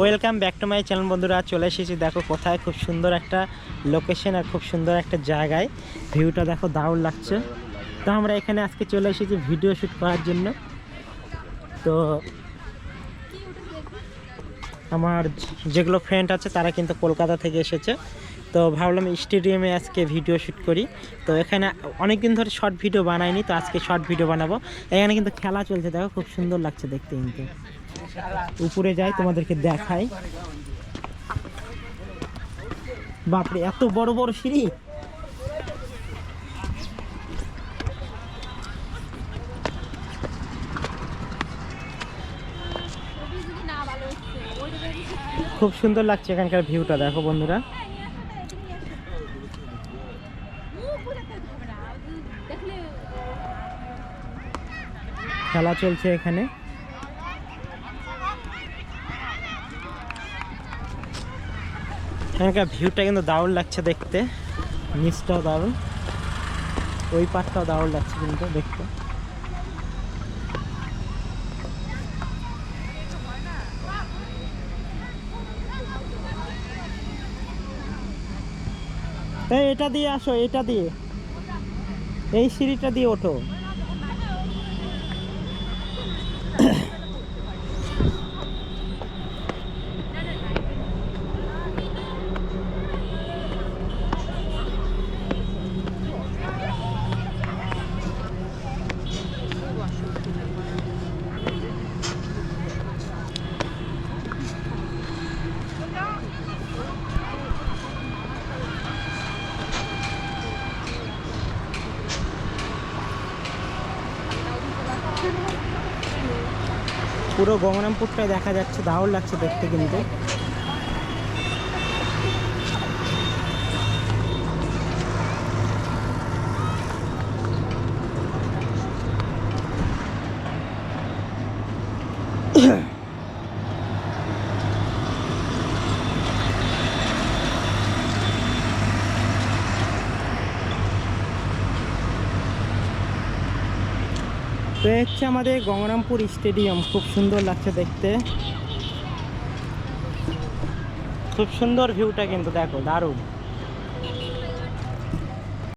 Welcome back to my channel বন্ধুরা। চলে এসেছি দেখো কোথায়, খুব সুন্দর একটা লোকেশন আর খুব সুন্দর একটা জায়গায়। ভিউটা দেখো দারুণ লাগছে। তো আমরা এখানে আজকে চলে এসেছি ভিডিও শ্যুট করার জন্য। তো আমার যেগুলো ফ্রেন্ড আছে তারা কিন্তু কলকাতা থেকে এসেছে। তো ভাবলাম স্টেডিয়ামে আজকে ভিডিও শ্যুট করি। তো এখানে অনেক দিন ধরে শর্ট ভিডিও বানাইনি, তো আজকে শর্ট ভিডিও বানাবো। এখানে কিন্তু খেলা চলছে দেখো, খুব সুন্দর লাগছে দেখতে। কিন্তু উপরে যাই তোমাদেরকে দেখাই। বাপরে, এত বড় বড় সিঁড়ি! খুব সুন্দর লাগছে এখানকার ভিউটা দেখো বন্ধুরা। খেলা চলছে এখানে। এখানকার ভিউটা কিন্তু দারুণ লাগছে দেখতে, নিচটাও দারুণ, ওই পাটটাও দারুণ লাগছে কিন্তু দেখতে। এটা দিয়ে আসো, এটা দিয়ে, এই সিঁড়িটা দিয়ে ওঠো। পুরো গঙ্গারামপুরটাই দেখা যাচ্ছে, দারুণ লাগছে দেখতে কিন্তু। তো হচ্ছে আমাদের গঙ্গারামপুর স্টেডিয়াম, খুব সুন্দর লাগছে দেখতে, খুব সুন্দর ভিউটা কিন্তু দেখো দারুণ।